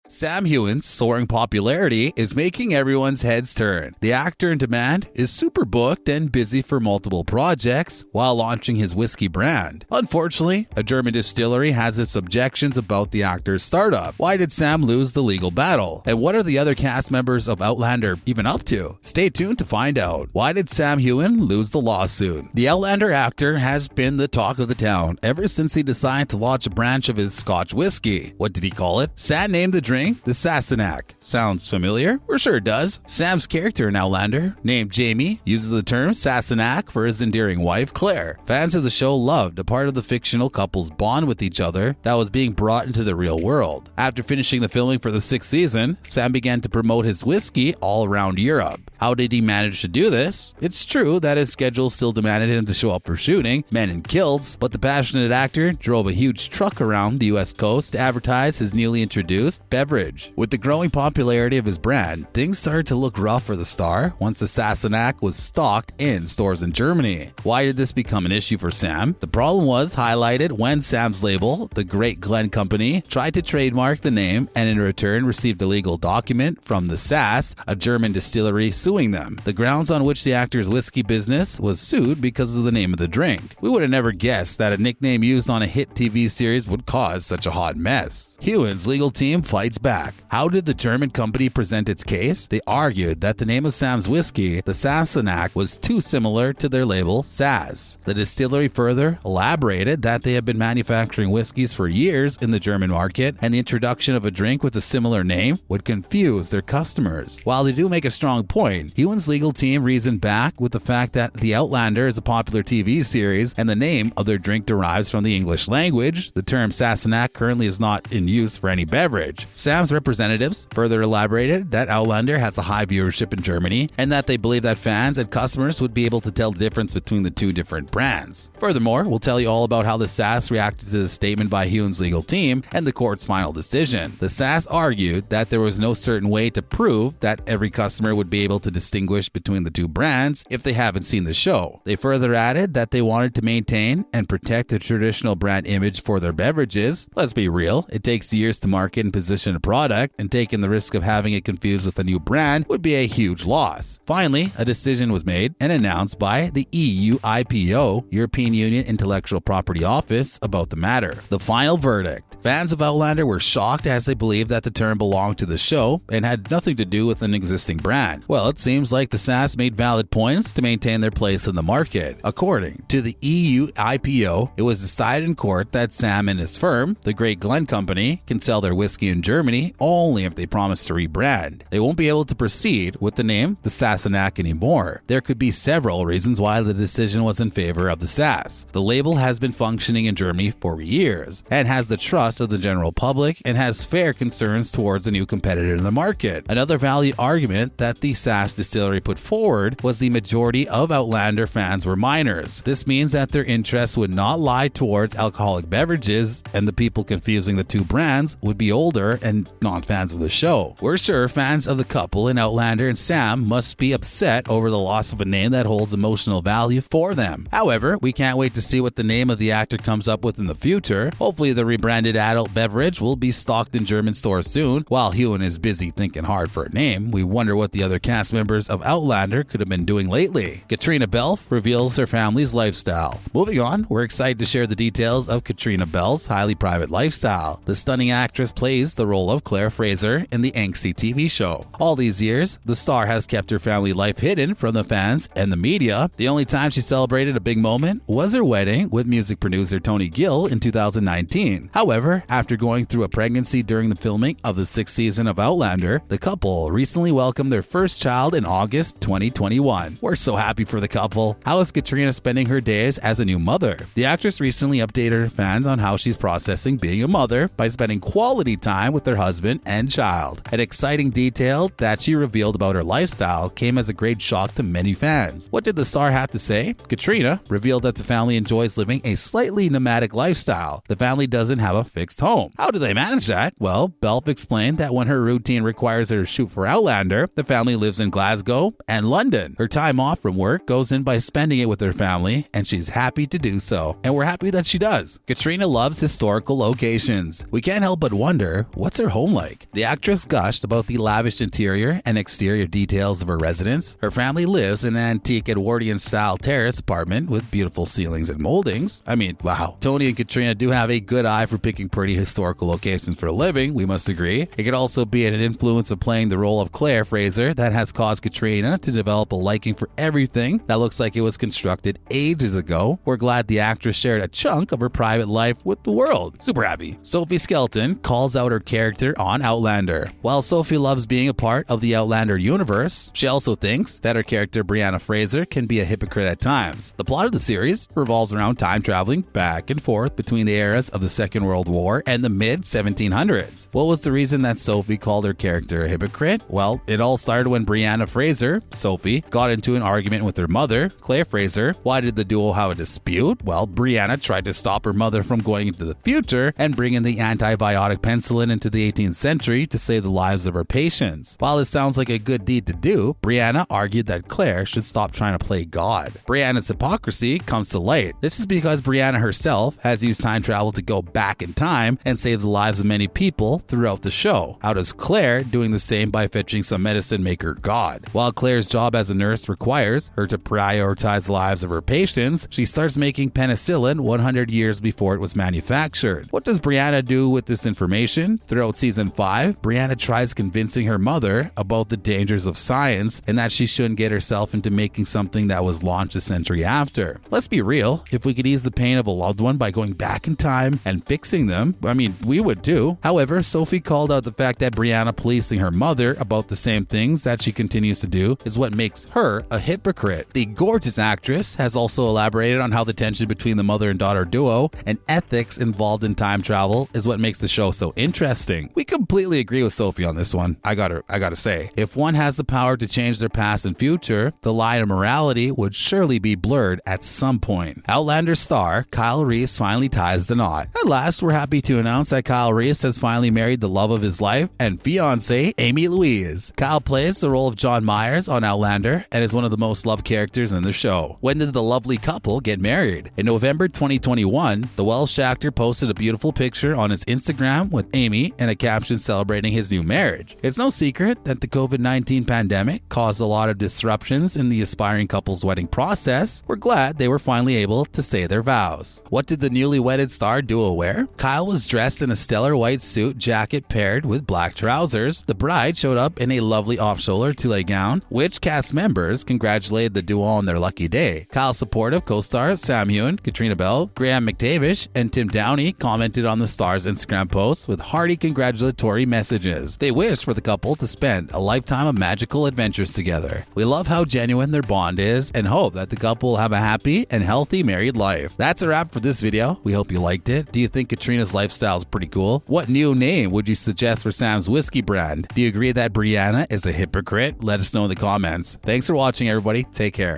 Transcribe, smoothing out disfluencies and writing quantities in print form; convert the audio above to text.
Sam Heughan's soaring popularity is making everyone's heads turn. The actor in demand is super booked and busy for multiple projects while launching his whiskey brand. Unfortunately, a German distillery has its objections about the actor's startup. Why did Sam lose the legal battle? And what are the other cast members of Outlander even up to? Stay tuned to find out. Why did Sam Heughan lose the lawsuit? The Outlander actor has been the talk of the town ever since he decided to launch a branch of his Scotch whiskey. What did he call it? Sam named the drink the Sassenach. Sounds familiar? We're sure it does. Sam's character in Outlander, named Jamie, uses the term Sassenach for his endearing wife, Claire. Fans of the show loved a part of the fictional couple's bond with each other that was being brought into the real world. After finishing the filming for the 6th season, Sam began to promote his whiskey all around Europe. How did he manage to do this? It's true that his schedule still demanded him to show up for shooting, men in kilts, but the passionate actor drove a huge truck around the US coast to advertise his newly introduced beverage. With the growing popularity of his brand, things started to look rough for the star once the Sassenach was stocked in stores in Germany. Why did this become an issue for Sam? The problem was highlighted when Sam's label, the Great Glen Company, tried to trademark the name and in return received a legal document from the Sass, a German distillery, suing them. The grounds on which the actor's whiskey business was sued because of the name of the drink. We would have never guessed that a nickname used on a hit TV series would cause such a hot mess. Heughan's legal team fights back. How did the German company present its case? They argued that the name of Sam's whiskey, the Sassenach, was too similar to their label, Sass. The distillery further elaborated that they have been manufacturing whiskeys for years in the German market, and the introduction of a drink with a similar name would confuse their customers. While they do make a strong point, Heughan's legal team reasoned back with the fact that The Outlander is a popular TV series and the name of their drink derives from the English language. The term Sassenach currently is not in use for any beverage. Sam's representatives further elaborated that Outlander has a high viewership in Germany and that they believe that fans and customers would be able to tell the difference between the two different brands. Furthermore, we'll tell you all about how the Sass reacted to the statement by Heughan's legal team and the court's final decision. The Sass argued that there was no certain way to prove that every customer would be able to distinguish between the two brands if they haven't seen the show. They further added that they wanted to maintain and protect the traditional brand image for their beverages. Let's be real, it takes years to market and position a product, and taking the risk of having it confused with a new brand would be a huge loss. Finally, a decision was made and announced by the EU IPO, European Union Intellectual Property Office, about the matter. The final verdict. Fans of Outlander were shocked as they believed that the term belonged to the show and had nothing to do with an existing brand. Well, it seems like the Sass made valid points to maintain their place in the market. According to the EU IPO, it was decided in court that Sam and his firm, the Great Glen Company, can sell their whiskey in Germany only if they promise to rebrand. They won't be able to proceed with the name the Sassenach anymore. There could be several reasons why the decision was in favor of the Sass. The label has been functioning in Germany for years and has the trust of the general public and has fair concerns towards a new competitor in the market. Another valid argument that the Sass distillery put forward was the majority of Outlander fans were minors. This means that their interests would not lie towards alcoholic beverages, and the people confusing the two brands would be older and not fans of the show. We're sure fans of the couple in Outlander and Sam must be upset over the loss of a name that holds emotional value for them. However, we can't wait to see what the name of the actor comes up with in the future. Hopefully the rebranded adult beverage will be stocked in German stores soon. While Heughan is busy thinking hard for a name, we wonder what the other cast members of Outlander could have been doing lately. Katrina Belf reveals her family's lifestyle. Moving on, we're excited to share the details of Katrina Belf's highly private lifestyle. The stunning actress plays the role of Claire Fraser in the angsty TV show. All these years, the star has kept her family life hidden from the fans and the media. The only time she celebrated a big moment was her wedding with music producer Tony Gill in 2019. However, after going through a pregnancy during the filming of the 6th season of Outlander, the couple recently welcomed their first child in August 2021. We're so happy for the couple. How is Katrina spending her days as a new mother? The actress recently updated her fans on how she's processing being a mother by spending quality time with her husband and child. An exciting detail that she revealed about her lifestyle came as a great shock to many fans. What did the star have to say? Katrina revealed that the family enjoys living a slightly nomadic lifestyle. The family doesn't have a fixed home. How do they manage that? Well, Belf explained that when her routine requires her to shoot for Outlander, the family lives in Glasgow and London. Her time off from work goes in by spending it with her family, and she's happy to do so. And we're happy that she does. Katrina loves historical locations. We can't help but wonder, what's what's her home like? The actress gushed about the lavish interior and exterior details of her residence. Her family lives in an antique Edwardian-style terrace apartment with beautiful ceilings and moldings. I mean, wow. Tony and Katrina do have a good eye for picking pretty historical locations for a living, we must agree. It could also be an influence of playing the role of Claire Fraser that has caused Katrina to develop a liking for everything that looks like it was constructed ages ago. We're glad the actress shared a chunk of her private life with the world. Super happy. Sophie Skelton calls out her character on Outlander. While Sophie loves being a part of the Outlander universe, she also thinks that her character Brianna Fraser can be a hypocrite at times. The plot of the series revolves around time traveling back and forth between the eras of the Second World War and the mid-1700s. What was the reason that Sophie called her character a hypocrite? Well, it all started when Brianna Fraser, Sophie, got into an argument with her mother, Claire Fraser. Why did the duo have a dispute? Well, Brianna tried to stop her mother from going into the future and bringing the antibiotic penicillin into the 18th century to save the lives of her patients. While this sounds like a good deed to do, Brianna argued that Claire should stop trying to play God. Brianna's hypocrisy comes to light. This is because Brianna herself has used time travel to go back in time and save the lives of many people throughout the show. How does Claire doing the same by fetching some medicine make her God? While Claire's job as a nurse requires her to prioritize the lives of her patients, she starts making penicillin 100 years before it was manufactured. What does Brianna do with this information? Throughout season 5, Brianna tries convincing her mother about the dangers of science and that she shouldn't get herself into making something that was launched a century after. Let's be real, if we could ease the pain of a loved one by going back in time and fixing them, I mean, we would too. However, Sophie called out the fact that Brianna policing her mother about the same things that she continues to do is what makes her a hypocrite. The gorgeous actress has also elaborated on how the tension between the mother and daughter duo and ethics involved in time travel is what makes the show so interesting. We completely agree with Sophie on this one. I gotta say, if one has the power to change their past and future, the line of morality would surely be blurred at some point. Outlander star Kyle Reese finally ties the knot. At last, we're happy to announce that Kyle Reese has finally married the love of his life and fiancée, Amy Louise. Kyle plays the role of John Myers on Outlander and is one of the most loved characters in the show. When did the lovely couple get married? In November 2021, the Welsh actor posted a beautiful picture on his Instagram with Amy and a caption celebrating his new marriage. It's no secret that the COVID-19 pandemic caused a lot of disruptions in the aspiring couple's wedding process. We're glad they were finally able to say their vows. What did the newly wedded star duo wear? Kyle was dressed in a stellar white suit jacket paired with black trousers. The bride showed up in a lovely off-shoulder tulle gown, which cast members congratulated the duo on their lucky day. Kyle's supportive co-stars Sam Heughan, Katrina Bell, Graham McTavish, and Tim Downey commented on the star's Instagram posts with hearty congratulatory messages. They wished for the couple to spend a lifetime of magical adventures together. We love how genuine their bond is and hope that the couple will have a happy and healthy married life. That's a wrap for this video. We hope you liked it. Do you think Katrina's lifestyle is pretty cool? What new name would you suggest for Sam's whiskey brand? Do you agree that Brianna is a hypocrite? Let us know in the comments. Thanks for watching, everybody. Take care.